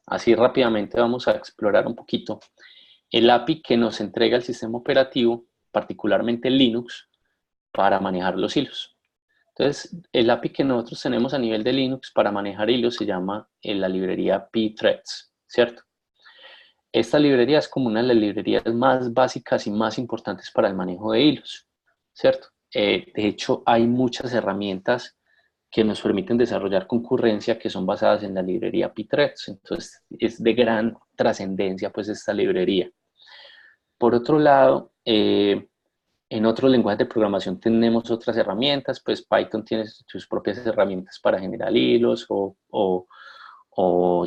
Así rápidamente vamos a explorar un poquito el API que nos entrega el sistema operativo, particularmente Linux, para manejar los hilos. Entonces, el API que nosotros tenemos a nivel de Linux para manejar hilos se llama la librería pthreads, ¿cierto? Esta librería es como una de las librerías más básicas y más importantes para el manejo de hilos, ¿cierto? De hecho, hay muchas herramientas que nos permiten desarrollar concurrencia que son basadas en la librería pthreads. Entonces, es de gran trascendencia pues esta librería. Por otro lado, en otros lenguajes de programación tenemos otras herramientas, pues Python tiene sus propias herramientas para generar hilos o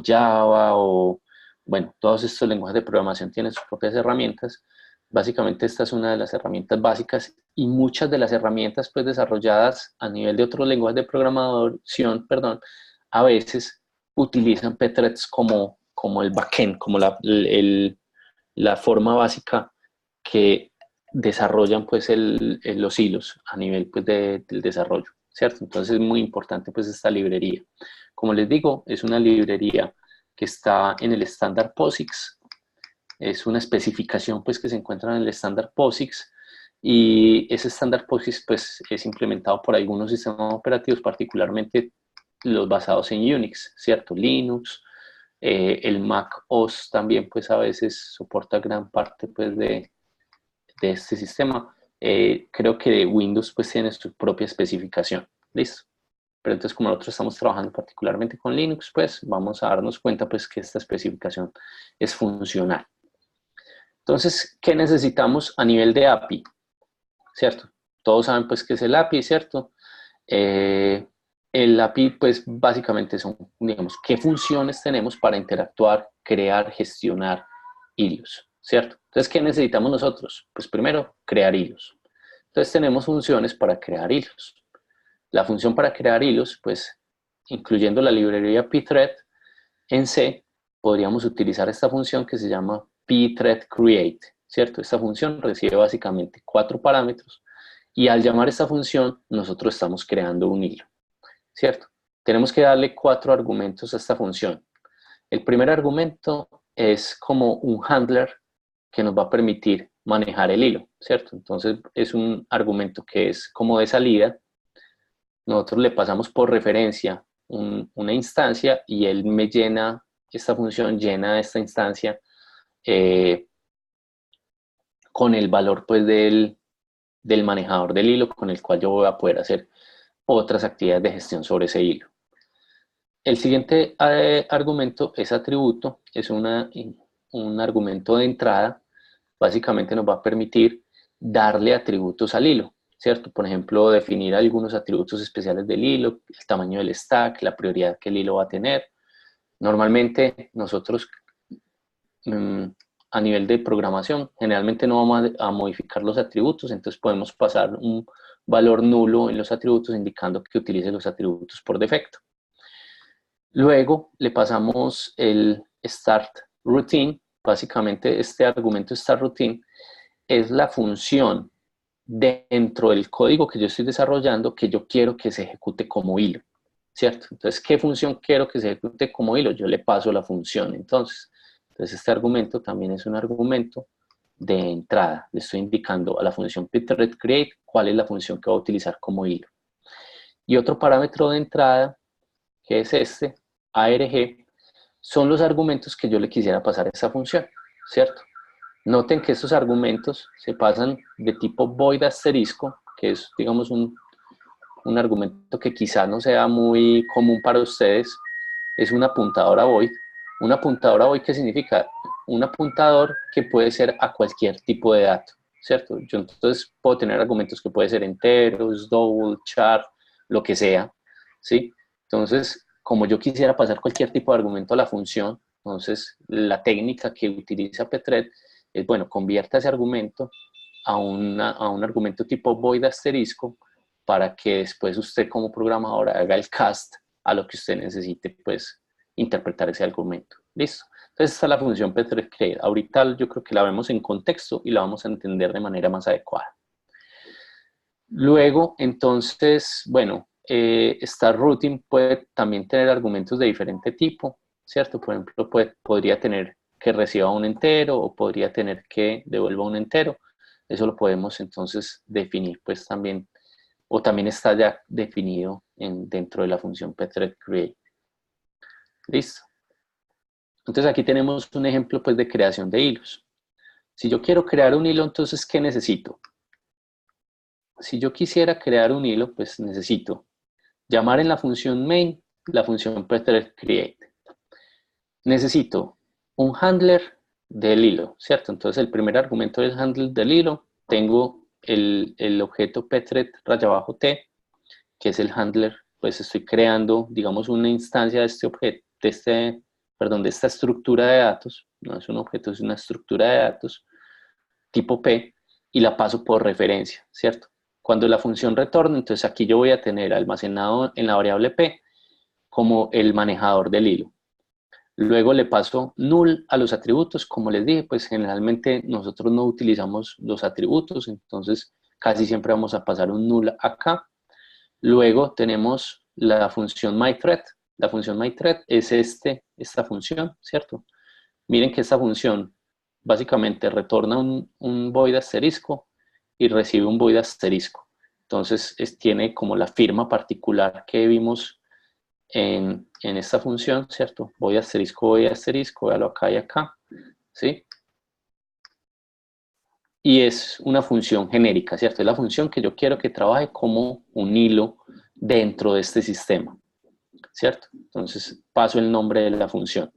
Java o, bueno, todos estos lenguajes de programación tienen sus propias herramientas. Básicamente esta es una de las herramientas básicas y muchas de las herramientas pues desarrolladas a nivel de otros lenguajes de programación, perdón, a veces utilizan pthreads como el backend, como la forma básica que desarrollan pues los hilos a nivel pues del desarrollo, ¿cierto? Entonces es muy importante pues esta librería. Como les digo, es una librería que está en el estándar POSIX, es una especificación pues que se encuentra en el estándar POSIX y ese estándar POSIX pues es implementado por algunos sistemas operativos, particularmente los basados en Unix, ¿cierto? Linux, el Mac OS también pues a veces soporta gran parte pues de este sistema. Creo que Windows pues tiene su propia especificación, ¿listo? Pero entonces como nosotros estamos trabajando particularmente con Linux, pues vamos a darnos cuenta pues que esta especificación es funcional. Entonces, ¿qué necesitamos a nivel de API? ¿Cierto? Todos saben pues qué es el API, ¿cierto? El API pues básicamente son, digamos, qué funciones tenemos para interactuar, crear, gestionar hilos, ¿cierto? Entonces, ¿qué necesitamos nosotros? Pues primero, crear hilos. Entonces tenemos funciones para crear hilos. La función para crear hilos, pues incluyendo la librería pthread en C, podríamos utilizar esta función que se llama pthread_create, ¿cierto? Esta función recibe básicamente 4 parámetros y al llamar esta función nosotros estamos creando un hilo, ¿cierto? Tenemos que darle 4 argumentos a esta función. El primer argumento es como un handler que nos va a permitir manejar el hilo, ¿cierto? Entonces es un argumento que es como de salida. Nosotros le pasamos por referencia una instancia y él me llena, esta función llena esta instancia eh, con el valor pues del manejador del hilo con el cual yo voy a poder hacer otras actividades de gestión sobre ese hilo. El siguiente argumento es atributo, es un argumento de entrada, básicamente nos va a permitir darle atributos al hilo, ¿cierto? Por ejemplo, definir algunos atributos especiales del hilo, el tamaño del stack, la prioridad que el hilo va a tener. Normalmente nosotros a nivel de programación generalmente no vamos a modificar los atributos, entonces podemos pasar un valor nulo en los atributos indicando que utilice los atributos por defecto. Luego le pasamos el start routine, básicamente este argumento start routine es la función dentro del código que yo estoy desarrollando que yo quiero que se ejecute como hilo, ¿cierto? Entonces, ¿qué función quiero que se ejecute como hilo? Yo le paso la función, entonces este argumento también es un argumento de entrada. Le estoy indicando a la función pthread_create cuál es la función que va a utilizar como hilo. Y otro parámetro de entrada, que es este, arg, son los argumentos que yo le quisiera pasar a esa función, ¿cierto? Noten que estos argumentos se pasan de tipo void asterisco, que es, digamos, un argumento que quizá no sea muy común para ustedes, es una apuntadora void. Una apuntadora void, ¿qué significa? Un apuntador que puede ser a cualquier tipo de dato, ¿cierto? Yo entonces puedo tener argumentos que pueden ser enteros, double, char, lo que sea, ¿sí? Entonces, como yo quisiera pasar cualquier tipo de argumento a la función, entonces la técnica que utiliza pthread es, bueno, convierta ese argumento a un argumento tipo void asterisco para que después usted como programador haga el cast a lo que usted necesite, pues, interpretar ese argumento. ¿Listo? Entonces, esta es la función pthread_create. Ahorita yo creo que la vemos en contexto y la vamos a entender de manera más adecuada. Luego, entonces, bueno, esta routine puede también tener argumentos de diferente tipo. ¿cierto? Por ejemplo, podría tener que reciba un entero o podría tener que devuelva un entero. Eso lo podemos entonces definir pues también, o también está ya definido dentro de la función pthread create. Listo. Entonces aquí tenemos un ejemplo pues de creación de hilos. Si yo quiero crear un hilo, entonces ¿qué necesito? Si yo quisiera crear un hilo, pues necesito llamar en la función main la función pthread create. Necesito un handler del hilo, ¿cierto? Entonces el primer argumento del handler del hilo, tengo el objeto pthread _t, que es el handler, pues estoy creando, digamos, una instancia de este objeto, de esta estructura de datos, no es un objeto, es una estructura de datos, tipo P, y la paso por referencia, ¿cierto? Cuando la función retorna, entonces aquí yo voy a tener almacenado en la variable P como el manejador del hilo. Luego le paso null a los atributos, como les dije, pues generalmente nosotros no utilizamos los atributos, entonces casi siempre vamos a pasar un null acá. Luego tenemos la función myThread. La función myThread es esta función, ¿cierto? Miren que esta función básicamente retorna un void asterisco y recibe un void asterisco. Entonces tiene como la firma particular que vimos en esta función, ¿cierto? Void asterisco, véalo acá y acá, ¿sí? Y es una función genérica, ¿cierto? Es la función que yo quiero que trabaje como un hilo dentro de este sistema, ¿cierto? Entonces paso el nombre de la función.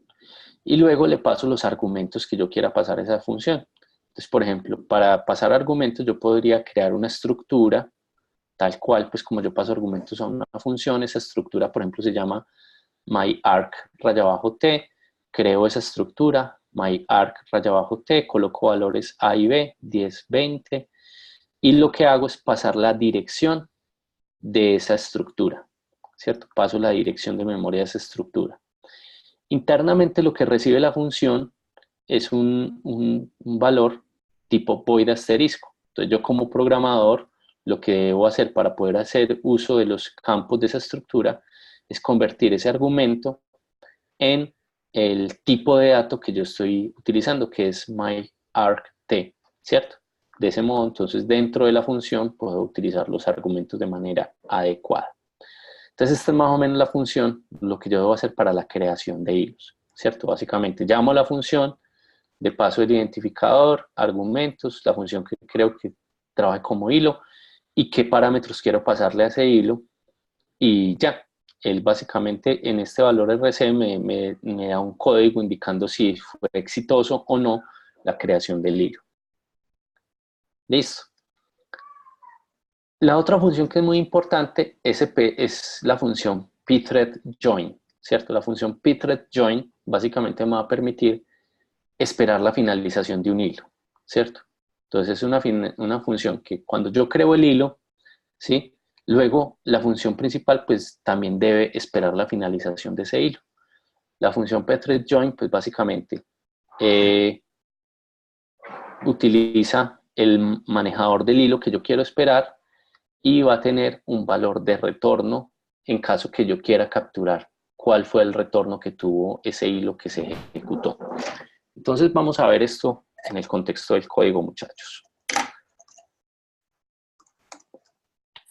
Y luego le paso los argumentos que yo quiera pasar a esa función. Entonces, por ejemplo, para pasar argumentos yo podría crear una estructura tal cual, pues como yo paso argumentos a una función, esa estructura, por ejemplo, se llama myArc_t, creo esa estructura, myArc_t, coloco valores A y B, 10, 20, y lo que hago es pasar la dirección de esa estructura, ¿cierto? Paso la dirección de memoria de esa estructura. Internamente lo que recibe la función es un valor tipo void asterisco. Entonces yo como programador lo que debo hacer para poder hacer uso de los campos de esa estructura es convertir ese argumento en el tipo de dato que yo estoy utilizando, que es myArcT, ¿cierto? De ese modo, entonces, dentro de la función puedo utilizar los argumentos de manera adecuada. Entonces, esta es más o menos la función, lo que yo debo hacer para la creación de hilos, ¿cierto? Básicamente, llamo a la función, le paso el identificador, argumentos, la función que creo que trabaje como hilo, y qué parámetros quiero pasarle a ese hilo, y ya. Él básicamente en este valor RC me da un código indicando si fue exitoso o no la creación del hilo. Listo. La otra función que es muy importante es la función pthread_join, ¿cierto? La función pthread_join básicamente me va a permitir esperar la finalización de un hilo, ¿cierto? Entonces es una función que cuando yo creo el hilo, ¿sí? Luego la función principal pues también debe esperar la finalización de ese hilo. La función pthread_join pues básicamente utiliza el manejador del hilo que yo quiero esperar y va a tener un valor de retorno en caso que yo quiera capturar cuál fue el retorno que tuvo ese hilo que se ejecutó. Entonces vamos a ver esto en el contexto del código, muchachos.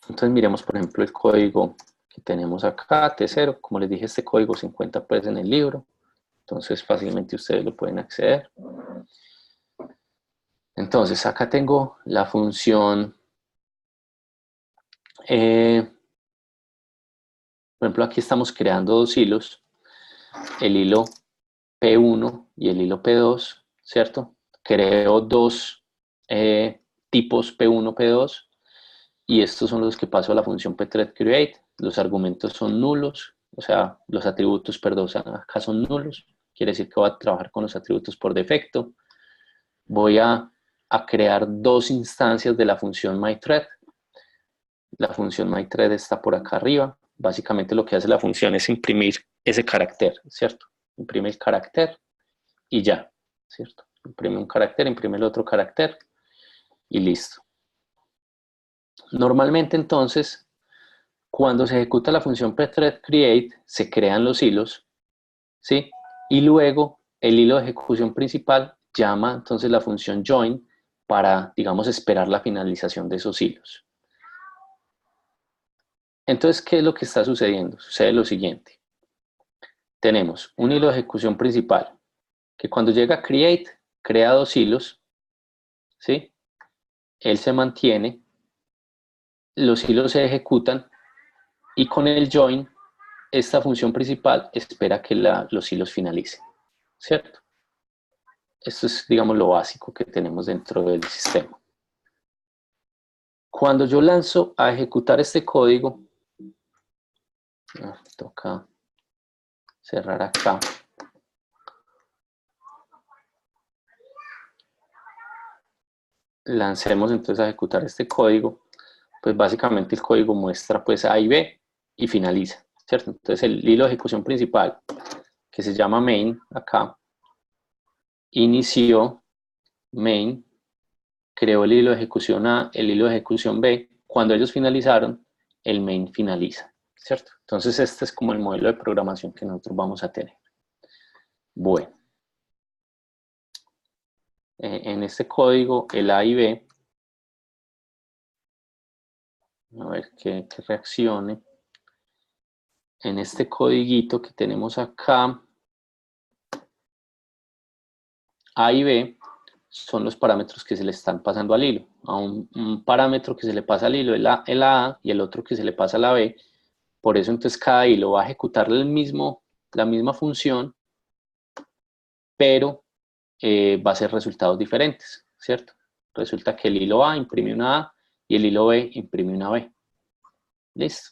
Entonces miremos, por ejemplo, el código que tenemos acá, T0. Como les dije, este código se encuentra pues en el libro. Entonces fácilmente ustedes lo pueden acceder. Entonces acá tengo la función, por ejemplo, aquí estamos creando dos hilos, el hilo P1 y el hilo P2, ¿cierto? Creo dos tipos P1, P2, y estos son los que paso a la función pthread_create. Los argumentos son nulos, o sea, los atributos, perdón, acá son nulos. Quiere decir que voy a trabajar con los atributos por defecto. Voy a crear dos instancias de la función myThread. La función myThread está por acá arriba. Básicamente lo que hace la función es imprimir ese carácter, ¿cierto? Imprime el carácter y ya, ¿cierto? Imprime un carácter, imprime el otro carácter y listo. Normalmente entonces, cuando se ejecuta la función pthread_create, se crean los hilos, ¿sí? Y luego el hilo de ejecución principal llama entonces la función join para, digamos, esperar la finalización de esos hilos. Entonces, ¿qué es lo que está sucediendo? Sucede lo siguiente. Tenemos un hilo de ejecución principal que cuando llega a create, crea dos hilos, ¿sí? Él se mantiene, los hilos se ejecutan y con el join, esta función principal espera que los hilos finalicen, ¿cierto? Esto es, digamos, lo básico que tenemos dentro del sistema. Cuando yo lanzo a ejecutar este código, toca cerrar acá. Lancemos entonces a ejecutar este código, pues básicamente el código muestra pues A y B y finaliza, ¿cierto? Entonces el hilo de ejecución principal, que se llama main acá, inició main, creó el hilo de ejecución A, el hilo de ejecución B. Cuando ellos finalizaron, el main finaliza, ¿cierto? Entonces este es como el modelo de programación que nosotros vamos a tener. Bueno, en este código, el A y B, a ver que reaccione. En este codiguito que tenemos acá, A y B son los parámetros que se le están pasando al hilo. A un parámetro que se le pasa al hilo es la A y el otro que se le pasa a la B. Por eso entonces cada hilo va a ejecutar la misma función, pero va a ser resultados diferentes, ¿cierto? Resulta que el hilo A imprime una A y el hilo B imprime una B. Listo.